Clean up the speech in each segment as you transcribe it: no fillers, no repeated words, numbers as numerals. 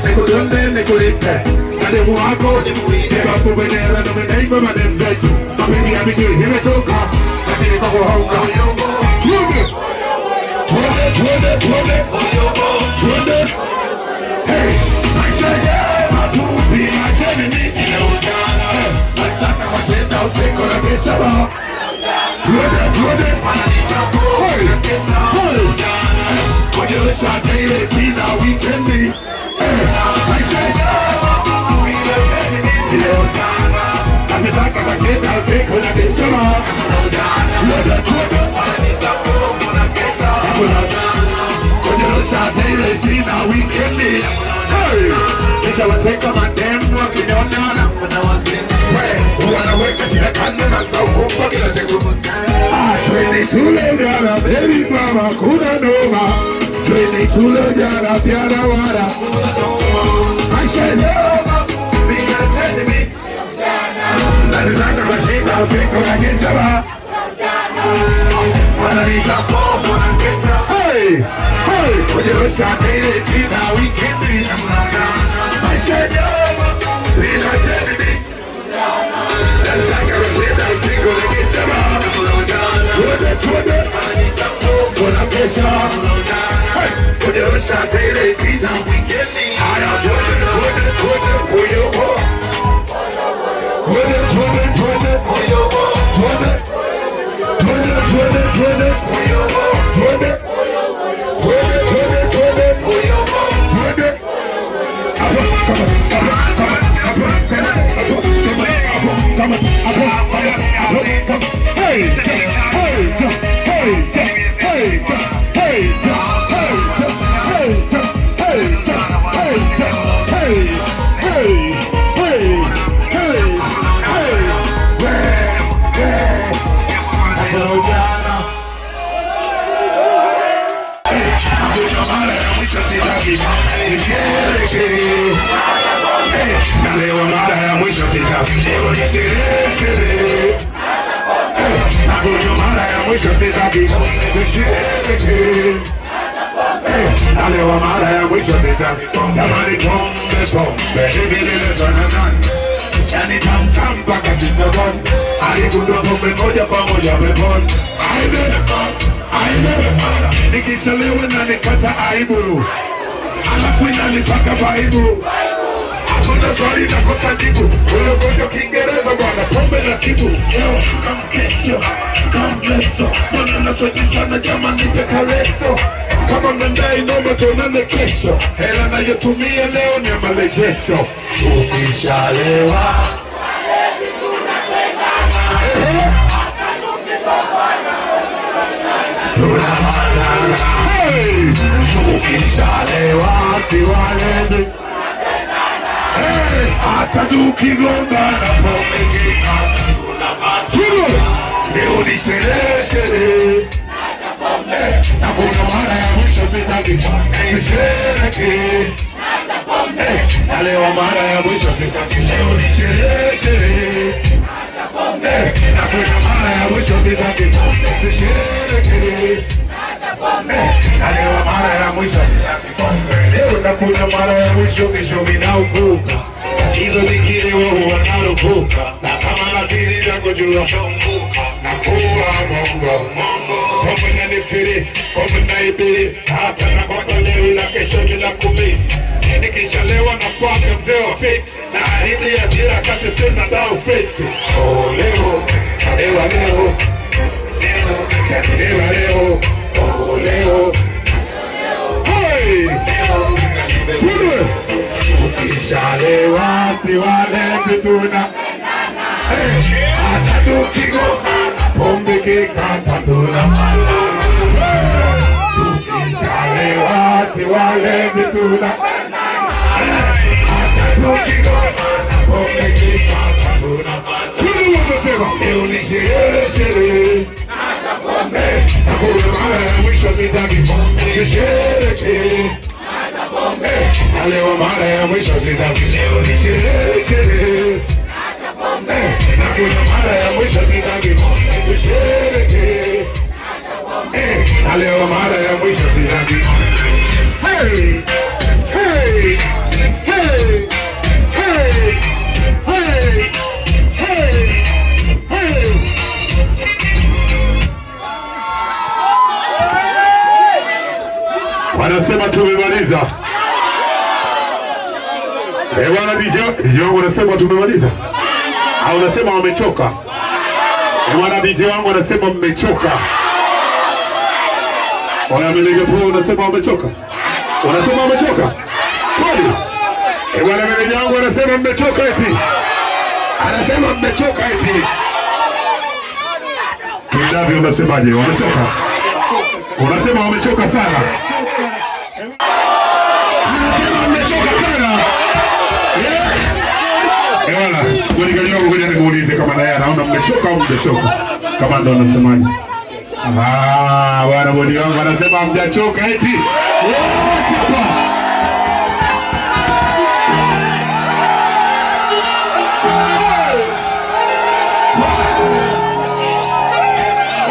nikudunde nikulipe mademu wako nimuite wakuvenera na menaiba mademu zetu mabini ya migili imetoka lakini kwa kuhauka tuende hey maisha ya mafupi macheni niki na ujana masaka masenda usiku na kisaba tuende kujulisha daily tina weekendi maisha ya mafupi macheni niki na ujana masaka masenda usiku na kisaba tuende Saturday, Tina, weekendi. Hey, nishawateka mademu wakinionana. Wanaweka shida kando na saukupa kila siku. Twende tule jara, baby mama, kuna noma. Twende tule jara, piara wara. Maisha leo mafupi yatende mi. Nalizanga mashika usiku na kisaba. Wanalika popo na kesa. Hey! Kujulisha daily tina weekendi maisha yama bila teni nasaka mashida usiku na kisaba tuende kuna kesha kujulisha daily tina weekendi haya tuende kuyobo tuende Nalewa mara ya mwisho sitaki leo nisherekee. Nakunywa mara ya mwisho sitaki nisherekee. Nalewa mara ya mwisho sitaki jamani pombe hivi niletwa na nani? Yani tamtam mpaka kisogoni aligundua pombe moja kwa moja meponi. Nikishalewa na nikata aibu alafu inanipaka vaibu. Hakuna swali na kosa jibu. Unagonjwa Kiingereza bwana pombe na kibu. Yo, come kesho, come leso. Mwana nasweti sana jamani peka leso. Kama mendai noma tuonane kesho. Hela nayotumia leo ni malejesho. Ukishalewa walevi tunapendana. Hata tukitopana tunapendana. Hey! Ukishalewa si walevi hata tukigombana pombe kikata tunapatana. Leo ni sherehe na kuna mara ya mwisho sitaki nisherekee. Na leo mara ya mwisho sitaki leo ni sherehe na kuna mara ya mwisho sitaki nisherekee. Na leo mara ya mwisho sitaki pombe. Leo na kuna mara ya mwisho kesho minaukuka. Tatizo nikilewa huwa narupuka. Na kama nazidi na kujua shombuka. Na kuwa mongo pombe na nifirisi, pombe na ibilisi. Hata na kwaka leo ila kesho tunakumisi. Nikishalewa na kwaka mzee wa fix. Na ahidi ya jira kate sena dao fix. Oh leo, lewa leo. Lewa leo. Oh leo. Hey! Ukishalewa si walevi tunapendana. Hata tukigombana pombe kikata tunapatana. Ukishalewa si walevi tunapendana. Hata tukigombana pombe kikata tunapatana. Leo ni sherehe hakuna mara ya mwisho sitaki pombe nisherekee. Na leo mara ya mwisho sitaki leo nisherekee. Na kuna mara ya mwisho sitaki pombe nisherekee. Na leo mara ya mwisho sitaki. Hey! Hey! Bwana DJ wangu anasema tumemaliza. Au unasema wamechoka? Bwana DJ wangu anasema mmechoka. Oya meneja po unasema wamechoka? Unasema wamechoka? Kwani? Bwana meneja wangu anasema mmechoka eti. Anasema mmechoka eti. Kindavi unasemaje? Wamechoka? Unasema wamechoka sana. Anasema mmechoka sana. Bwana, ngoja ngoja nimuulize kama naye anaona mmechoka au mmechoka. Kama ndo unasemaje? Bwana bodi wangu anasema hamjachoka eti. Chapa.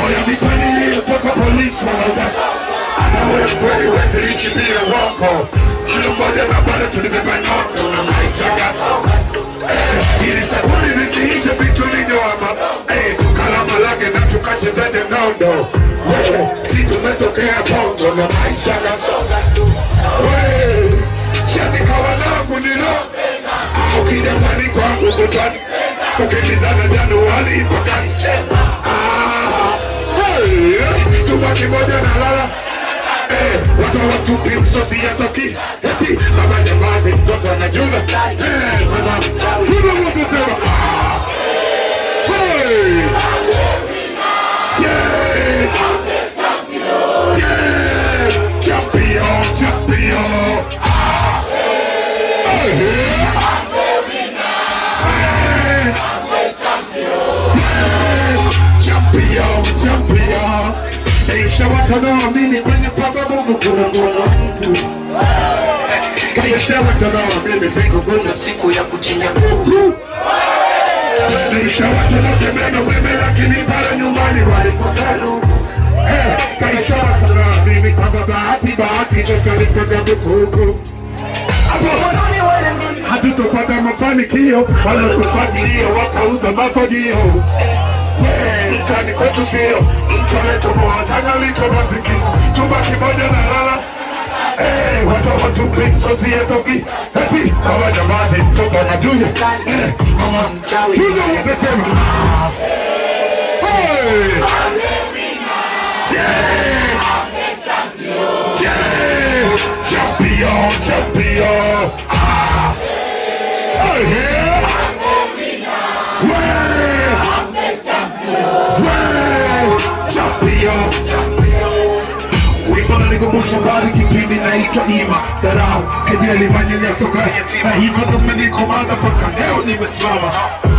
Oya mitani kutoka polisi wanaona. Anawe kweli wewe ichi bila wako. Mmoja na bado tulibeba nondo na maisha kasonga. Ili sabuni zisiishe vitu ninyoma. Tukalama lake na tukacheza nondo. Si tumetokea bongo na maisha kasonga. Shazi kawanangu nilo. Ukija mtani kwangu kutani. Ukimizana Januari mpaka Disemba. Tubaki moja na lala. Watu watupi msosi ya toki. Eti mama jambazi mtoto anajuza. Mama mchawi champion, champion. Champion, champion. Kaisha watanaamini kwenye pamba Mungu kuna mtu. Kaisha watanaamini siku ya kuchinja kuku. Kaisha watanaamini wewe lakini pale nyumbani walikosa luku. Kaisha watanaamini kwamba bahati zote alipenda kuku. Hatutopata mafanikio wala kufuatilia wakauza mafagio. Mtani kwetu sio mtole tumoa sana liko masiki tubaki moja na lala. Watu watupi sosi ya toki. Eti mama jambazi mtoto anajuza. Mama mchawi huyo unapema. Champion, champion. Wipona nikumusha mbali kipindi naitwa Ima Darao, kejeli manyanyaso kwa yatima. Hivyo tumenikomaza paka leo nimesimama.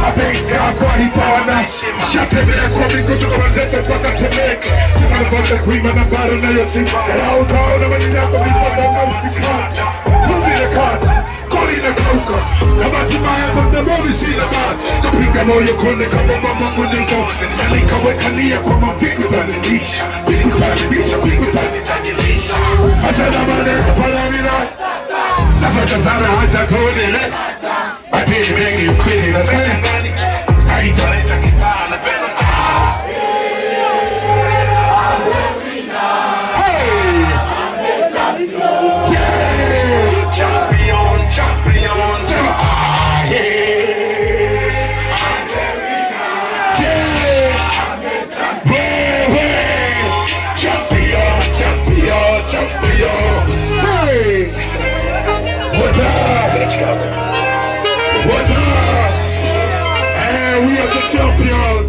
Apeka kwa hipawana shatembea kwa mikutu kwa mazese paka temeke. Kumafaka kuima na baro na yosimba. Darao zao na manyanyaso mifanda kama kifata. Kuzile kata, koli na kauka. Na batumaya kwa mdamori sina mati. Kapinga moyo kone kama mama muniko. Nalika wekania kwa mapiku banilisha. Piku banilisha, piku banilisha. Achana mane falanina. Sasa kazana hacha kodele. Mapili mengi ukwili na zene ndani. Haitoleta kipaa na pena. Champion, champion, champion. Hey, what's up? What's up? Hey, we are the champions.